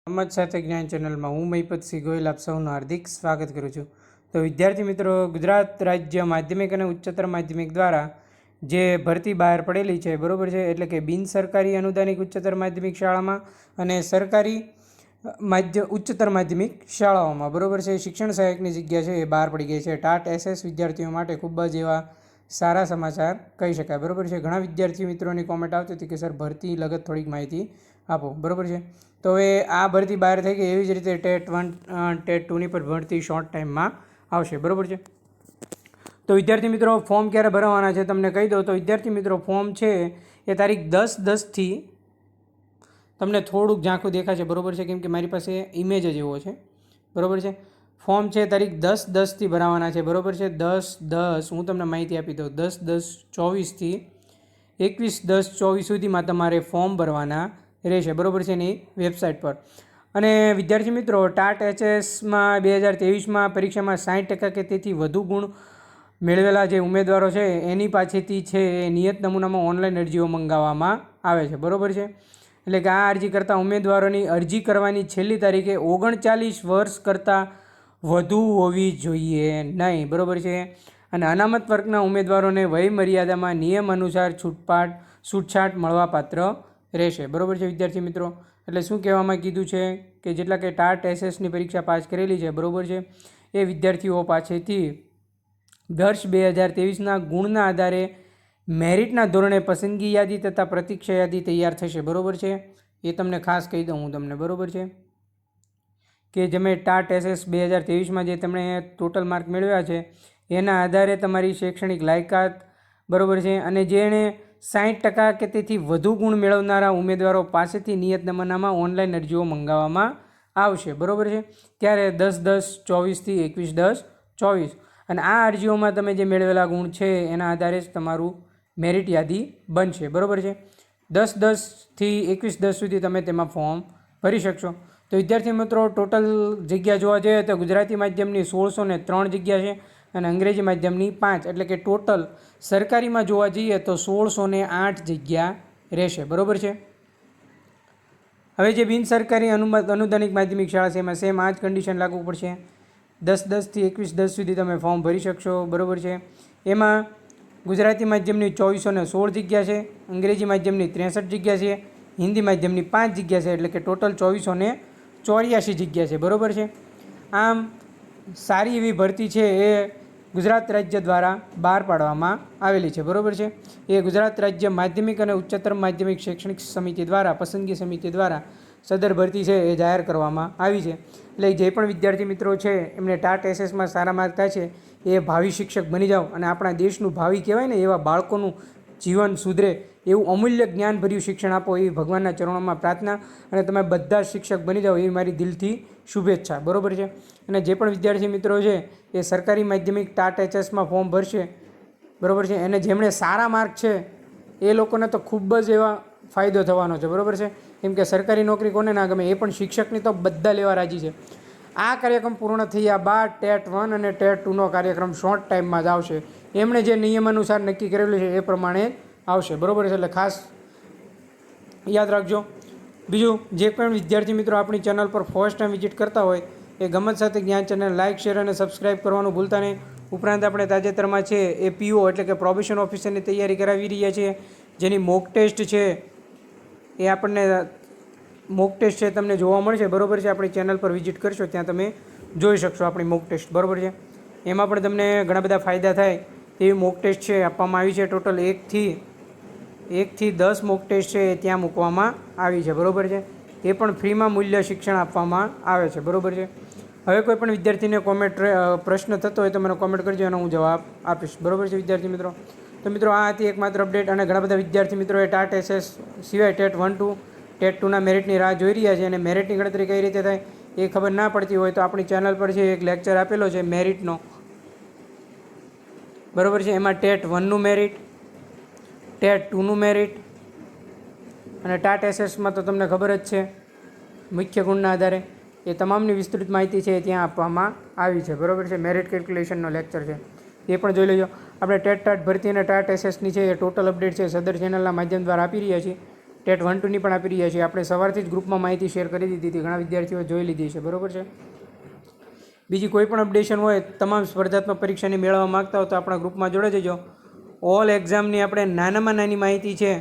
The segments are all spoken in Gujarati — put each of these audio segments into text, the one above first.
સમાજ સાથે જ્ઞાન ચેનલમાં હું મહિપતસિંહ ગોયલ આપ સૌનું હાર્દિક સ્વાગત કરું છું. તો વિદ્યાર્થી મિત્રો, ગુજરાત રાજ્ય માધ્યમિક અને ઉચ્ચતર માધ્યમિક દ્વારા જે ભરતી બહાર પડેલી છે, બરાબર છે, એટલે કે બિન સરકારી અનુદાનિક ઉચ્ચતર માધ્યમિક શાળામાં અને સરકારી ઉચ્ચતર માધ્યમિક શાળાઓમાં, બરાબર છે, શિક્ષણ સહાયકની જગ્યા છે એ બહાર પડી ગઈ છે. ટાટ એસએસ વિદ્યાર્થીઓ માટે ખૂબ જ એવા સારા સમાચાર કહી શકાય, બરાબર છે. ઘણા વિદ્યાર્થી મિત્રોની કોમેન્ટ આવતી હતી કે સર ભરતી લગત થોડીક માહિતી આપો, બરાબર છે. તો હવે આ ભરતી બહાર થઈ ગઈ, એવી જ રીતે ટેટ 1 ટેટ 2ની પર ભરતી શોર્ટ ટાઈમમાં આવશે, બરાબર છે. તો વિદ્યાર્થી મિત્રો, ફોર્મ ક્યારે ભરવાના છે તમને કહી દો. તો વિદ્યાર્થી મિત્રો, ફોર્મ છે એ તારીખ 10/10થી તમને થોડુંક ઝાંખું દેખાશે, બરાબર છે, કેમ કે મારી પાસે ઇમેજ જ એવો છે, બરાબર છે. ફોર્મ છે તારીખ 10/10થી ભરાવાના છે, બરાબર છે. 10/10 હું તમને માહિતી આપી દઉં. 10/10/24થી 21/10/24 સુધીમાં તમારે ફોર્મ ભરવાના રહેશે, બરાબર છે, એની વેબસાઇટ પર. અને વિદ્યાર્થી મિત્રો, ટાટ એચએસમાં 2023માં પરીક્ષામાં 60% કે તેથી વધુ ગુણ મેળવેલા જે ઉમેદવારો છે એની પાસેથી છે એ નિયત નમૂનામાં ઓનલાઈન અરજીઓ મંગાવવામાં આવે છે, બરાબર છે. એટલે કે આ અરજી કરતા ઉમેદવારોની અરજી કરવાની છેલ્લી તારીખે 39 વર્ષ કરતાં વધુ હોવી જોઈએ નહીં, બરાબર છે. અને અનામત વર્ગના ઉમેદવારોને વય મર્યાદામાં નિયમ અનુસાર છૂટછાટ મળવાપાત્ર રહેશે, બરાબર છે વિદ્યાર્થી મિત્રો. એટલે શું કહેવામાં કીધું છે કે જેટલા કે ટાટ એસએસની પરીક્ષા પાસ કરેલી છે, બરાબર છે, એ વિદ્યાર્થીઓ પાસેથી વર્ષ 2023ના ગુણના આધારે મેરિટના ધોરણે પસંદગી યાદી તથા પ્રતીક્ષા યાદી તૈયાર થશે, બરાબર છે. એ તમને ખાસ કહી દઉં હું તમને, બરાબર છે, કે જેમે ટાટ એસએસ 2023માં જે તમે ટોટલ માર્ક મેળવ્યા છે એના આધારે તમારી શૈક્ષણિક લાયકાત, બરાબર છે, અને જેણે 60% કે તેથી વધુ ગુણ મેળવનારા ઉમેદવારો પાસેથી નિયત નમૂનામાં ઓનલાઈન અરજીઓ મંગાવવામાં આવશે, બરાબર છે. ત્યારે 10/10/24થી 21/10/24 અને આ અરજીઓમાં તમે જે મેળવેલા ગુણ છે એના આધારે જ તમારું મેરિટ યાદી બનશે, બરાબર છે. 10/10થી 21/10 સુધી તમે તેમાં ફોર્મ ભરી શકશો. તો વિદ્યાર્થી મિત્રો, ટોટલ જગ્યા જોવા જઈએ તો ગુજરાતી માધ્યમની 1603 જગ્યા છે અને અંગ્રેજી માધ્યમની 5, એટલે કે ટોટલ સરકારીમાં જોવા જઈએ તો 1608 જગ્યા રહેશે, બરાબર છે. હવે જે બિન સરકારી અનુદાનિક માધ્યમિક શાળા છે એમાં સેમ આ જ કન્ડિશન લાગુ પડશે. 10/10થી 21/10 સુધી તમે ફોર્મ ભરી શકશો, બરાબર છે. એમાં ગુજરાતી માધ્યમની 2416 જગ્યા છે, અંગ્રેજી માધ્યમની 63 જગ્યા છે, હિન્દી માધ્યમની 5 જગ્યા છે, એટલે કે ટોટલ 2484 જગ્યા છે, બરાબર છે. આમ સારી એવી ભરતી છે એ ગુજરાત રાજ્ય દ્વારા બહાર પાડવામાં આવેલી છે, બરાબર છે. એ ગુજરાત રાજ્ય માધ્યમિક અને ઉચ્ચતર માધ્યમિક શૈક્ષણિક સમિતિ દ્વારા, પસંદગી સમિતિ દ્વારા સદર ભરતી છે એ જાહેર કરવામાં આવી છે. એટલે જે પણ વિદ્યાર્થી મિત્રો છે એમને ટાટ એસએસમાં સારા માર્ક થાય છે એ ભાવિ શિક્ષક બની જાઓ અને આપણા દેશનું ભાવિ કહેવાય ને એવા બાળકોનું જીવન સુધરે એવું અમૂલ્ય જ્ઞાનભર્યું શિક્ષણ આપો એવી ભગવાનના ચરણોમાં પ્રાર્થના, અને તમે બધા શિક્ષક બની જાઓ એવી મારી દિલથી શુભેચ્છા, બરાબર છે. અને જે પણ વિદ્યાર્થી મિત્રો છે એ સરકારી માધ્યમિક ટાટ એચએસમાં ફોર્મ ભરશે, બરાબર છે, અને જેમણે સારા માર્ક છે એ લોકોને તો ખૂબ જ એવા ફાયદો થવાનો છે, બરાબર છે. કેમ કે સરકારી નોકરી કોને ના ગમે, એ પણ શિક્ષકની તો બધા લેવા રાજી છે. આ કાર્યક્રમ પૂર્ણ થયા બાદ ટેટ 1 અને ટેટ 2નો કાર્યક્રમ શોર્ટ ટાઈમમાં જ આવશે. એમણે જે નિયમ અનુસાર નક્કી કરેલું છે એ પ્રમાણે આવશે, બરાબર છે. એટલે ખાસ યાદ રાખજો. બીજું, જે પણ વિદ્યાર્થી મિત્રો આપણી ચેનલ પર ફર્સ્ટ ટાઈમ વિઝિટ કરતા હોય એ ગમત સાથે જ્ઞાન ચેનલ લાઇક, શેર અને સબસ્ક્રાઈબ કરવાનું ભૂલતા નહીં. ઉપરાંત આપણે તાજેતરમાં છે એ પીઓ એટલે કે પ્રોબેશન ઓફિસરની તૈયારી કરાવી રહ્યા છીએ, જેની મોક ટેસ્ટ છે એ આપણને મોક ટેસ્ટ છે તમને જોવા મળશે, બરાબર છે. આપણી ચેનલ પર વિઝિટ કરશો ત્યાં તમે જોઈ શકશો આપણી મોક ટેસ્ટ, બરાબર છે. એમાં પણ તમને ઘણા બધા ફાયદા થાય તેવી મોક ટેસ્ટ છે આપવામાં આવી છે. ટોટલ 1થી 10 મોક ટેસ્ટ છે એ ત્યાં મૂકવામાં આવી છે, બરાબર છે. એ પણ ફ્રીમાં મૂલ્ય શિક્ષણ આપવામાં આવે છે, બરાબર છે. હવે કોઈ પણ વિદ્યાર્થીને પ્રશ્ન થતો હોય તો મને કોમેન્ટ કરજો અને હું જવાબ આપીશ, બરાબર છે વિદ્યાર્થી મિત્રો. તો મિત્રો, આ હતી એકમાત્ર અપડેટ. અને ઘણા બધા વિદ્યાર્થી મિત્રોએ ટાટ એસએસ સિવાય ટેટ 1 2 ટેટ 2ના મેરિટની રાહ જોઈ રહ્યા છે અને મેરિટની ગણતરી કઈ રીતે થાય એ ખબર ના પડતી હોય તો આપણી ચેનલ પર છે એક લેક્ચર આપેલો છે મેરિટનો, બરાબર છે. એમાં ટેટ 1નું મેરિટ, ટેટ 2નું મેરિટ અને ટાટ એસએસમાં તો તમને ખબર જ છે મુખ્ય ગુણના આધારે એ તમામની વિસ્તૃત માહિતી છે એ ત્યાં આપવામાં આવી છે, બરાબર છે. મેરિટ કેલ્ક્યુલેશનનો લેક્ચર છે, એ પણ જોઈ લેજો. આપણે ટેટ ટાટ ભરતી અને ટાટ એસએસની છે એ ટોટલ અપડેટ છે સદર ચેનલના માધ્યમ દ્વારા આપી રહ્યા છીએ. ટેટ 1-2ની પણ આપી રહ્યા છીએ. આપણે સવારથી જ ગ્રુપમાં માહિતી શેર કરી દીધી હતી, ઘણા વિદ્યાર્થીઓ જોઈ લીધી છે, બરાબર છે. બીજી કોઈ પણ અપડેશન હોય, તમામ સ્પર્ધાત્મક પરીક્ષાની મેળવવા માગતા હો તો આપણા ગ્રુપમાં જોડાઈ જજો. ઓલ એક્ઝામની આપણે નાનામાં નાની માહિતી છે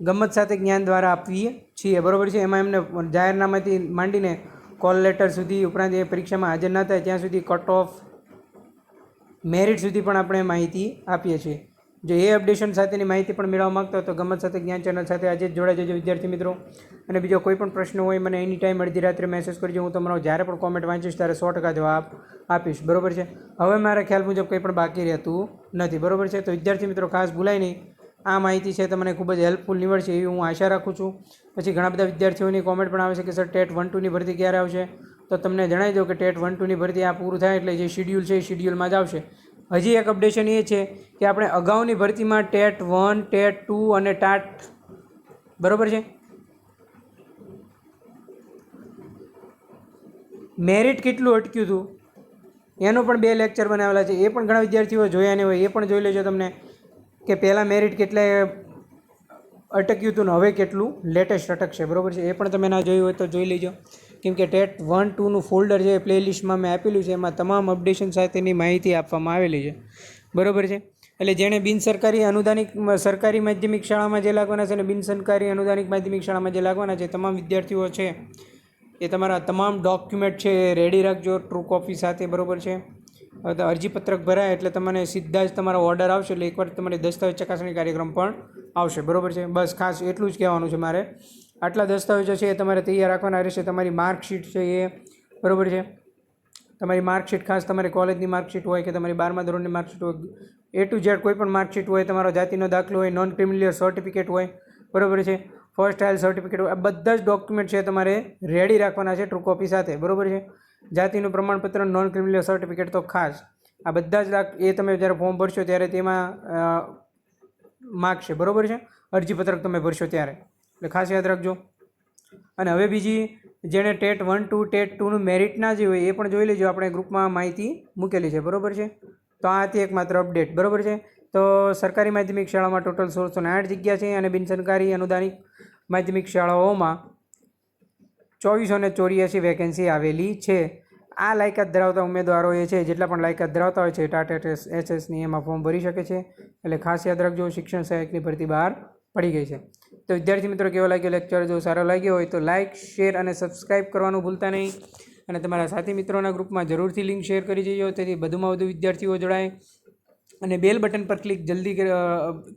ગમત સાથે જ્ઞાન દ્વારા આપીએ છીએ, બરાબર છે. એમાં એમને જાહેરનામાથી માંડીને કોલ લેટર સુધી, ઉપરાંત એ પરીક્ષામાં હાજર ન થાય ત્યાં સુધી કટ ઓફ, મેરિટ સુધી પણ આપણે માહિતી આપીએ છીએ. જો એ અપડેશન સાથેની માહિતી પણ મેળવવા માગતા હોય તો ગમત સાથે જ્ઞાન ચેનલ સાથે આજે જ જોડાઈ જજો વિદ્યાર્થી મિત્રો. અને બીજો કોઈ પણ પ્રશ્ન હોય મને એની ટાઈમ અડધી રાત્રે મેસેજ કરજો. હું તમારો જ્યારે પણ કોમેન્ટ વાંચીશ ત્યારે 100% જવાબ આપીશ, બરાબર છે. હવે મારા ખ્યાલ મુજબ કંઈ પણ બાકી રહેતું નથી, બરાબર છે. તો વિદ્યાર્થી મિત્રો ખાસ ભૂલાય નહીં, આ માહિતી છે તમને ખૂબ જ હેલ્પફુલ નીવડશે એવી હું આશા રાખું છું. પછી ઘણા બધા વિદ્યાર્થીઓની કોમેન્ટ પણ આવે છે કે સર ટેટ 1-2ની ભરતી ક્યારે આવશે? તો તમને જણાવી દઉં કે ટેટ 1-2ની ભરતી આ પૂરું થાય એટલે જે શિડ્યુલ છે એ શિડ્યુલમાં જ આવશે. હજી એક અપડેશન એ છે કે આપણે અગાઉની ભરતીમાં ટેટ 1, ટેટ 2 અને ટાટ, બરાબર છે, મેરિટ કેટલું અટક્યું હતું એનો પણ 2 લેક્ચર બનાવેલા છે. એ પણ ઘણા વિદ્યાર્થીઓ જોયા નહીં હોય, એ પણ જોઈ લેજો તમને કે પહેલાં મેરિટ કેટલે અટક્યું હતું ને હવે કેટલું લેટેસ્ટ અટકશે, બરાબર છે. એ પણ તમે ના જોયું હોય તો જોઈ લેજો, કેમ કે ટેટ 1-2નું ફોલ્ડર છે પ્લેલિસ્ટમાં મેં આપેલું છે, એમાં તમામ અપડેશન સાથેની માહિતી આપવામાં આવેલી છે, બરાબર છે. એટલે જેણે બિનસરકારી અનુદાનિક સરકારી માધ્યમિક શાળામાં જે લાગવાના છે અને બિનસરકારી અનુદાનિક માધ્યમિક શાળામાં જે લાગવાના છે તમામ વિદ્યાર્થીઓ છે એ તમારા તમામ ડોક્યુમેન્ટ છે એ રેડી રાખજો ટ્રુ કોપી સાથે, બરાબર છે. અરજીપત્રક ભરાય એટલે તમને સીધા જ તમારો ઓર્ડર આવશે, એટલે એકવાર તમારી દસ્તાવેજ ચકાસણી કાર્યક્રમ પણ આવશે, બરાબર છે. બસ ખાસ એટલું જ કહેવાનું છે મારે. આટલા દસ્તાવેજો છે એ તમારે તૈયાર રાખવાના રહેશે. તમારી માર્કશીટ છે એ, બરાબર છે, તમારી માર્કશીટ ખાસ તમારી કોલેજની માર્કશીટ હોય કે તમારી 12મા ધોરણની માર્કશીટ હોય, A to Z કોઈ પણ માર્કશીટ હોય, તમારો જાતિનો દાખલો હોય, નોન ક્રિમિનલ સર્ટિફિકેટ હોય, બરાબર છે, ફર્સ્ટ આઇલ સર્ટિફિકેટ હોય, આ બધા જ ડોક્યુમેન્ટ છે તમારે રેડી રાખવાના છે ટ્રુ કોપી સાથે, બરાબર છે. જાતિનું પ્રમાણપત્ર, નોન ક્રિમિનલ સર્ટિફિકેટ તો ખાસ આ બધા જ એ તમે જ્યારે ફોર્મ ભરશો ત્યારે તેમાં માગશે, બરાબર છે, અરજીપત્રક તમે ભરશો ત્યારે, એટલે ખાસ યાદ રાખજો. અને હવે બીજી જેણે ટેટ 1-2, ટેટ 2નું મેરિટ ના જે હોય એ પણ જોઈ લેજો, આપણે ગ્રુપમાં માહિતી મૂકેલી છે, બરાબર છે. તો આ હતી એકમાત્ર અપડેટ, બરાબર છે. તો સરકારી માધ્યમિક શાળામાં ટોટલ 1608 જગ્યા છે અને બિનસરકારી અનુદાનિક માધ્યમિક શાળાઓમાં 2484 વેકેન્સી આવેલી છે. આ લાયકાત ધરાવતા ઉમેદવારો એ છે, જેટલા પણ લાયકાત ધરાવતા હોય છે ટાટ એસએસની એમાં ફોર્મ ભરી શકે છે. એટલે ખાસ યાદ રાખજો, શિક્ષણ સહાયકની ભરતી બહાર પડી ગઈ છે. તો વિદ્યાર્થી મિત્રો કેવો લાગ્યો લેક્ચર? જો સારો લાગ્યો હોય તો લાઇક, શેર અને સબસ્ક્રાઈબ કરવાનું ભૂલતા નહીં. અને તમારા સાથી મિત્રોના ગ્રુપમાં જરૂરથી લિંક શેર કરી દેજો, તેથી વધુમાં વધુ વિદ્યાર્થીઓ જોડાય. અને બેલ બટન પર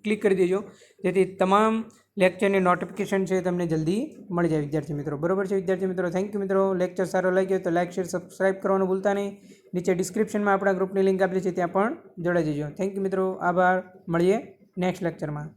ક્લિક કરી દેજો, જેથી તમામ લેક્ચરની નોટિફિકેશન છે તમને જલ્દી મળી જાય વિદ્યાર્થી મિત્રો, બરાબર છે. વિદ્યાર્થી મિત્રો થેન્ક યુ મિત્રો. લેક્ચર સારો લાગ્યો તો લાઇક, શેર, સબસ્ક્રાઈબ કરવાનું ભૂલતા નહીં. નીચે ડિસ્ક્રિપ્શનમાં આપણા ગ્રુપની લિંક આપેલી છે, ત્યાં પણ જોડાઈ જજો. થેન્ક યુ મિત્રો, આભાર. મળીએ નેક્સ્ટ લેક્ચરમાં.